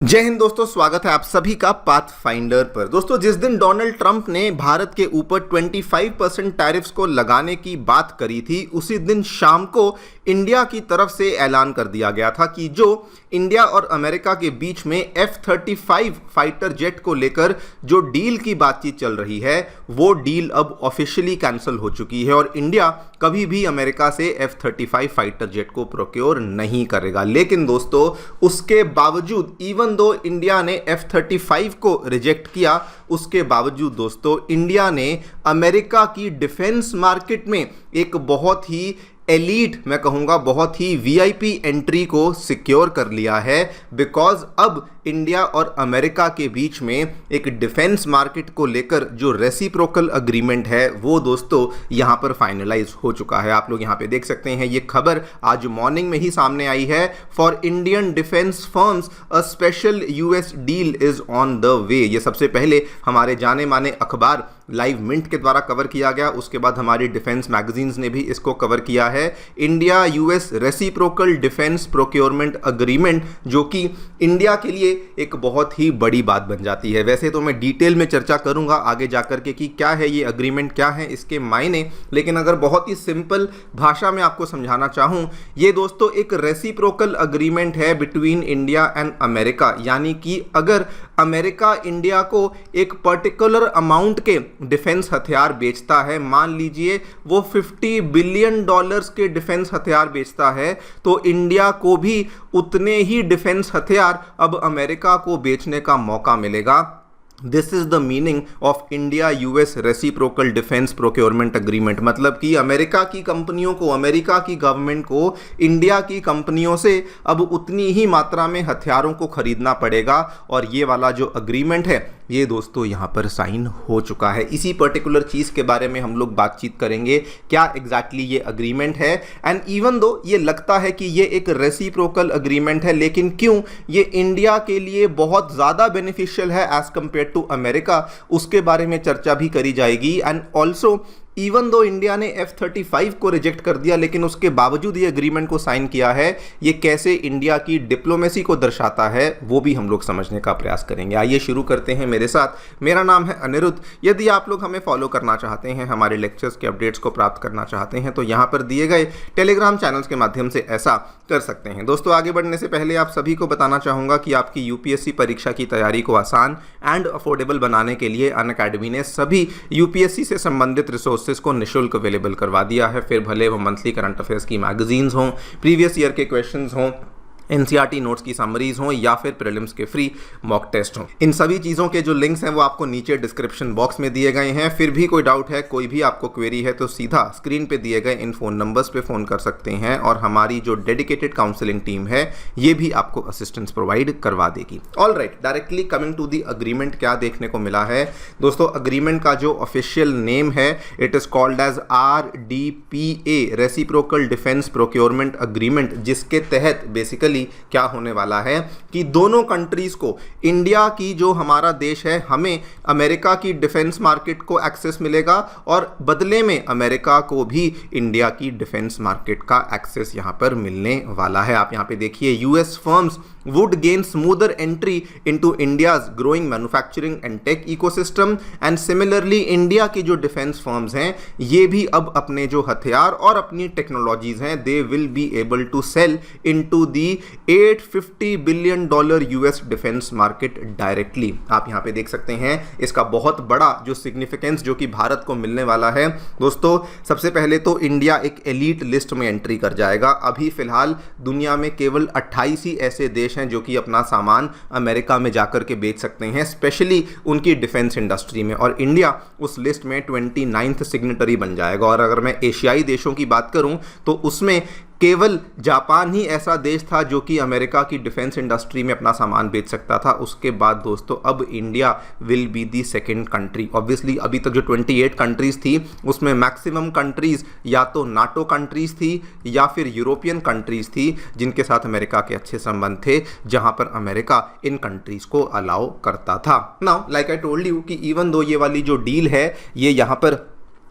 जय हिंद दोस्तों, स्वागत है आप सभी का पाथ फाइंडर पर। दोस्तों, जिस दिन डोनाल्ड ट्रंप ने भारत के ऊपर 25% टैरिफ्स को लगाने की बात करी थी, उसी दिन शाम को इंडिया की तरफ से ऐलान कर दिया गया था कि जो इंडिया और अमेरिका के बीच में F-35 फाइटर जेट को लेकर जो डील की बातचीत चल रही है, वो डील अब ऑफिशियली कैंसिल हो चुकी है और इंडिया कभी भी अमेरिका से F-35 फाइटर जेट को प्रोक्योर नहीं करेगा। लेकिन दोस्तों, उसके बावजूद इवन दो इंडिया ने F-35 को रिजेक्ट किया, उसके बावजूद दोस्तों इंडिया ने अमेरिका की डिफेंस मार्केट में एक बहुत ही एलीट, मैं कहूँगा बहुत ही वीआईपी एंट्री को सिक्योर कर लिया है। बिकॉज अब इंडिया और अमेरिका के बीच में एक डिफेंस मार्केट को लेकर जो रेसिप्रोकल अग्रीमेंट है वो दोस्तों यहाँ पर फाइनलाइज हो चुका है। आप लोग यहाँ पे देख सकते हैं, ये खबर आज मॉर्निंग में ही सामने आई है। For Indian defence firms a special US deal is on the way. ये सबसे पहले हमारे जाने माने अखबार लाइव मिंट के द्वारा कवर किया गया, उसके बाद हमारी डिफेंस मैगजीन्स ने भी इसको कवर किया है। India US reciprocal defence procurement agreement, जो कि इंडिया के लिए एक बहुत ही बड़ी बात बन जाती है। वैसे तो मैं डिटेल में चर्चा करूंगा आगे जाकर के कि क्या है ये अग्रीमेंट, क्या है इसके मायने, लेकिन अगर बहुत ही सिंपल भाषा में आपको समझाना चाहूं, ये दोस्तों एक रेसिप्रोकल अग्रीमेंट है बिटवीन इंडिया एंड अमेरिका। यानी कि अगर अमेरिका इंडिया को एक पर्टिकुलर अमाउंट के डिफेंस हथियार बेचता है, मान लीजिए वो $50 बिलियन के डिफेंस हथियार बेचता है, तो इंडिया को भी उतने ही डिफेंस हथियार अब अमेरिका को बेचने का मौका मिलेगा। This is the meaning of India US reciprocal defence procurement agreement. मतलब कि अमेरिका की कंपनियों को, अमेरिका की गवर्नमेंट को इंडिया की कंपनियों से अब उतनी ही मात्रा में हथियारों को खरीदना पड़ेगा। और ये वाला जो अग्रीमेंट है ये दोस्तों यहाँ पर साइन हो चुका है। इसी पर्टिकुलर चीज़ के बारे में हम लोग बातचीत करेंगे, क्या एग्जैक्टली ये अग्रीमेंट है। एंड इवन दो ये लगता है कि ये एक रेसिप्रोकल अग्रीमेंट है, लेकिन क्यों ये इंडिया के लिए बहुत ज़्यादा बेनिफिशियल है एज कंपेयर टू अमेरिका, उसके बारे में चर्चा भी करी जाएगी। And also even though India ने F-35 को रिजेक्ट कर दिया, लेकिन उसके बावजूद ये अग्रीमेंट को साइन किया है, ये कैसे इंडिया की डिप्लोमेसी को दर्शाता है वो भी हम लोग समझने का प्रयास करेंगे। आइए शुरू करते हैं मेरे साथ। मेरा नाम है अनिरुद्ध। यदि आप लोग हमें फॉलो करना चाहते हैं, हमारे लेक्चर्स के अपडेट्स को प्राप्त करना चाहते हैं, तो यहाँ पर दिए गए टेलीग्राम चैनल्स के माध्यम से ऐसा कर सकते हैं। दोस्तों, आगे बढ़ने से पहले आप सभी को बताना चाहूँगा कि आपकी यूपीएससी परीक्षा की तैयारी को आसान एंड अफोर्डेबल बनाने के लिए अनअकैडमी ने सभी यूपीएससी से संबंधित रिसोर्सेज को निःशुल्क अवेलेबल करवा दिया है। फिर भले वो मंथली करंट अफेयर्स की मैगजीन्स हों, प्रीवियस ईयर के क्वेश्चंस हों, एनसीईआरटी नोट्स की समरीज हों, या फिर प्रीलिम्स के फ्री मॉक टेस्ट हों, इन सभी चीज़ों के जो लिंक्स हैं वो आपको नीचे डिस्क्रिप्शन बॉक्स में दिए गए हैं। फिर भी कोई डाउट है, कोई भी आपको क्वेरी है, तो सीधा स्क्रीन पे दिए गए इन फ़ोन नंबर्स पे फ़ोन कर सकते हैं और हमारी जो डेडिकेटेड काउंसलिंग टीम है ये भी आपको असिस्टेंस प्रोवाइड करवा देगी। All right, directly coming to the agreement, क्या देखने को मिला है दोस्तों। अग्रीमेंट का जो ऑफिशियल नेम है, it is called as RDPA, reciprocal defence procurement agreement, जिसके तहत बेसिकली क्या होने वाला है कि दोनों कंट्रीज को, इंडिया की जो हमारा देश है, हमें अमेरिका की डिफेंस मार्केट को एक्सेस मिलेगा और बदले में अमेरिका को भी इंडिया की डिफेंस मार्केट का एक्सेस यहां पर मिलने वाला है। आप यहां पे देखिए, US firms would gain smoother entry into India's growing manufacturing and tech ecosystem, and similarly India की जो डिफेंस फर्म्स हैं ये भी अब अपने जो हथियार और अपनी टेक्नोलॉजीज हैं, they will be able to sell into the $850 billion US defence market directly. आप यहाँ पे देख सकते हैं इसका बहुत बड़ा जो सिग्निफिकेंस जो कि भारत को मिलने वाला है। दोस्तों, सबसे पहले तो इंडिया एक एलीट लिस्ट में एंट्री कर जाएगा। अभी फिलहाल दुनिया में केवल 28 ही ऐसे देश हैं जो कि अपना सामान अमेरिका में जाकर के बेच सकते हैं, स्पेशली उनकी डिफेंस इंडस्ट्री में, और इंडिया उस लिस्ट में 29th सिग्नेटरी बन जाएगा। और अगर मैं एशियाई देशों की बात करूं तो उसमें केवल जापान ही ऐसा देश था जो कि अमेरिका की डिफेंस इंडस्ट्री में अपना सामान बेच सकता था। उसके बाद दोस्तों अब India will be the second country. Obviously अभी तक जो 28 कंट्रीज थी उसमें मैक्सिमम कंट्रीज या तो नाटो कंट्रीज थी या फिर यूरोपियन कंट्रीज थी जिनके साथ अमेरिका के अच्छे संबंध थे, जहां पर अमेरिका इन कंट्रीज को अलाउ करता था। Now like I told you कि इवन दो ये वाली जो डील है ये यहाँ पर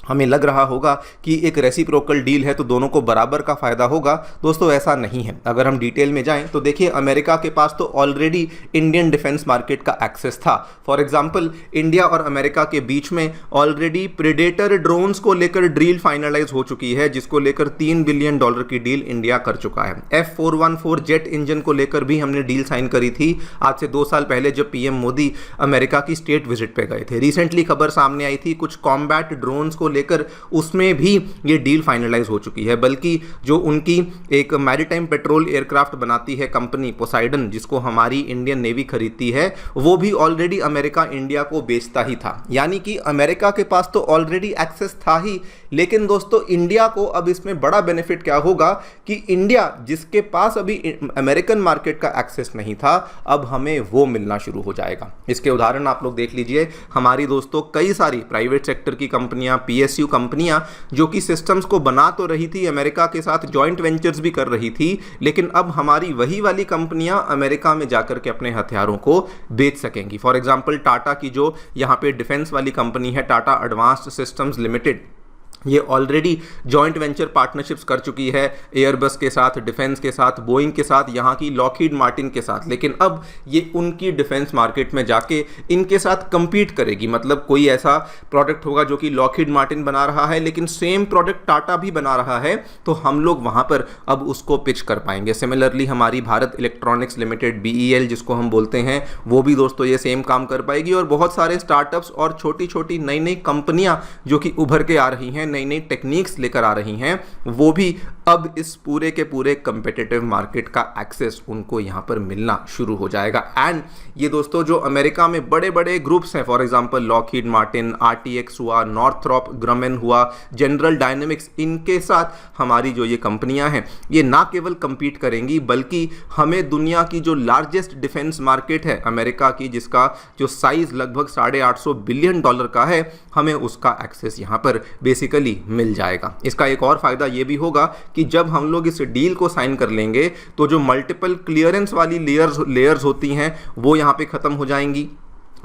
हमें लग रहा होगा कि एक रेसिप्रोकल डील है तो दोनों को बराबर का फ़ायदा होगा। दोस्तों ऐसा नहीं है। अगर हम डिटेल में जाएं तो देखिए, अमेरिका के पास तो ऑलरेडी इंडियन डिफेंस मार्केट का एक्सेस था। फॉर एग्जांपल, इंडिया और अमेरिका के बीच में ऑलरेडी प्रेडेटर ड्रोन्स को लेकर डील फाइनलाइज हो चुकी है, जिसको लेकर $3 बिलियन की डील इंडिया कर चुका है। F414 जेट इंजन को लेकर भी हमने डील साइन करी थी आज से 2 साल पहले, जब पीएम मोदी अमेरिका की स्टेट विजिट पे गए थे। रिसेंटली खबर सामने आई थी कुछ कॉम्बैट ड्रोन्स को लेकर, उसमें भी ये डील फाइनलाइज हो चुकी है। बल्कि जो उनकी एक मैरीटाइम पेट्रोल एयरक्राफ्ट बनाती है कंपनी पोसाइडन, जिसको हमारी इंडियन नेवी खरीदती है, वो भी ऑलरेडी अमेरिका इंडिया को बेचता ही था। यानी कि अमेरिका के पास तो ऑलरेडी एक्सेस था ही, लेकिन दोस्तों इंडिया को अब इसमें बड़ा बेनिफिट क्या होगा कि इंडिया, जिसके पास अभी अमेरिकन मार्केट का एक्सेस नहीं था, अब हमें वो मिलना शुरू हो जाएगा। इसके उदाहरण आप लोग देख लीजिए। हमारी दोस्तों कई सारी प्राइवेट सेक्टर की कंपनियां, पीएसयू कंपनियां, जो कि सिस्टम्स को बना तो रही थी, अमेरिका के साथ जॉइंट वेंचर्स भी कर रही थी, लेकिन अब हमारी वही वाली कंपनियां अमेरिका में जाकर के अपने हथियारों को बेच सकेंगी। फॉर एग्जांपल, टाटा की जो यहां पे डिफेंस वाली कंपनी है, टाटा एडवांस्ड सिस्टम्स लिमिटेड, ये ऑलरेडी जॉइंट वेंचर पार्टनरशिप्स कर चुकी है एयरबस के साथ, डिफेंस के साथ, बोइंग के साथ, यहाँ की लॉकहीड मार्टिन के साथ। लेकिन अब ये उनकी डिफेंस मार्केट में जाके इनके साथ compete करेगी। मतलब कोई ऐसा प्रोडक्ट होगा जो कि लॉकहीड मार्टिन बना रहा है, लेकिन सेम प्रोडक्ट टाटा भी बना रहा है, तो हम लोग वहाँ पर अब उसको पिच कर पाएंगे। सिमिलरली हमारी भारत इलेक्ट्रॉनिक्स लिमिटेड, BEL जिसको हम बोलते हैं, वो भी दोस्तों ये सेम काम कर पाएगी। और बहुत सारे स्टार्टअप्स और छोटी छोटी नई नई कंपनियाँ जो कि उभर के आ रही हैं, नई नई टेक्निक्स लेकर आ रही हैं, वो भी अब इस पूरे के पूरे कंपेटिटिव मार्केट का एक्सेस उनको यहां पर मिलना शुरू हो जाएगा। एंड ये दोस्तों जो अमेरिका में बड़े बड़े ग्रुप्स हैं, for example Lockheed Martin, RTX हुआ, नॉर्थरॉप ग्रमेन हुआ, जनरल डायनेमिक्स, इनके साथ हमारी जो ये कंपनियां हैं, ये ना केवल compete करेंगी, बल्कि हमें दुनिया की जो लार्जेस्ट डिफेंस मार्केट है अमेरिका की, जिसका जो साइज लगभग $850 बिलियन का है, हमें उसका एक्सेस यहां पर बेसिकली मिल जाएगा। इसका एक और फायदा यह भी होगा कि जब हम लोग इस डील को साइन कर लेंगे तो जो मल्टीपल क्लियरेंस वाली लेयर्स होती हैं वो यहां पे खत्म हो जाएंगी,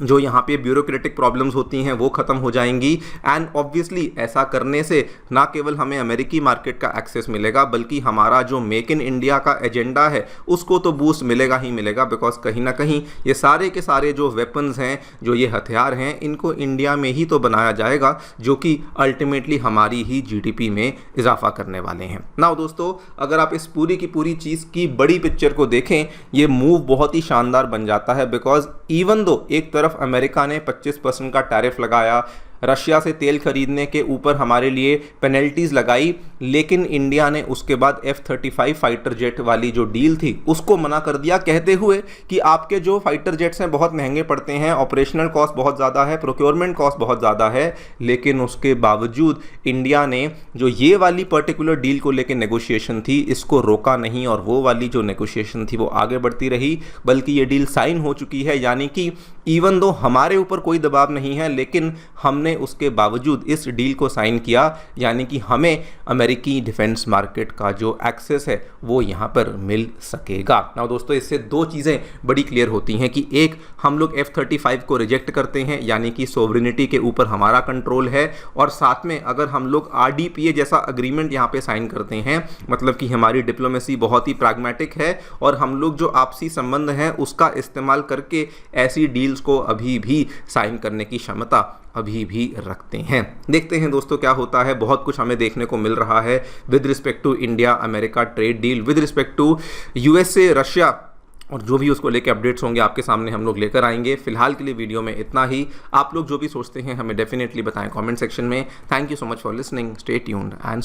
जो यहाँ पे ब्यूरोक्रेटिक प्रॉब्लम्स होती हैं वो ख़त्म हो जाएंगी। एंड ऑब्वियसली ऐसा करने से ना केवल हमें अमेरिकी मार्केट का एक्सेस मिलेगा, बल्कि हमारा जो मेक इन इंडिया का एजेंडा है उसको तो बूस्ट मिलेगा ही मिलेगा। बिकॉज कहीं ना कहीं ये सारे के सारे जो वेपन्स हैं, जो ये हथियार हैं, इनको इंडिया में ही तो बनाया जाएगा, जो कि अल्टीमेटली हमारी ही GDP में इजाफा करने वाले हैं। नाउ दोस्तों, अगर आप इस पूरी की पूरी चीज़ की बड़ी पिक्चर को देखें, ये मूव बहुत ही शानदार बन जाता है। बिकॉज इवन दो एक तरफ अमेरिका ने 25% का टैरिफ लगाया, रशिया से तेल खरीदने के ऊपर हमारे लिए पेनल्टीज लगाई, लेकिन इंडिया ने उसके बाद F-35 फाइटर जेट वाली जो डील थी उसको मना कर दिया, कहते हुए कि आपके जो फाइटर जेट्स हैं बहुत महंगे पड़ते हैं, ऑपरेशनल कॉस्ट बहुत ज़्यादा है, प्रोक्योरमेंट कॉस्ट बहुत ज़्यादा है। लेकिन उसके बावजूद इंडिया ने जो ये वाली पर्टिकुलर डील को लेकर नेगोशिएशन थी, इसको रोका नहीं, और वो वाली जो नेगोशिएशन थी वो आगे बढ़ती रही, बल्कि ये डील साइन हो चुकी है। यानी कि इवन दो हमारे ऊपर कोई दबाव नहीं है, लेकिन हमने उसके बावजूद इस डील को साइन किया, यानी कि हमें अमेरिकी डिफेंस मार्केट का जो एक्सेस है वो यहाँ पर मिल सकेगा। ना दोस्तों, इससे दो चीज़ें बड़ी क्लियर होती हैं कि एक, हम लोग F-35 को रिजेक्ट करते हैं, यानी कि सोवरेनिटी के ऊपर हमारा कंट्रोल है, और साथ में अगर हम लोग RDPA जैसा अग्रीमेंट यहाँ पे साइन करते हैं, मतलब कि हमारी डिप्लोमेसी बहुत ही प्रैग्मेटिक है, और हम लोग जो आपसी संबंध हैं उसका इस्तेमाल करके ऐसी डील्स को अभी भी साइन करने की क्षमता अभी भी रखते हैं। देखते हैं दोस्तों क्या होता है। बहुत कुछ हमें देखने को मिल रहा है with respect to India America trade deal, with respect to USA Russia, और जो भी उसको लेके अपडेट्स होंगे आपके सामने हम लोग लेकर आएंगे। फिलहाल के लिए वीडियो में इतना ही। आप लोग जो भी सोचते हैं हमें डेफिनेटली बताएं कमेंट सेक्शन में। Thank you so much for listening, stay tuned and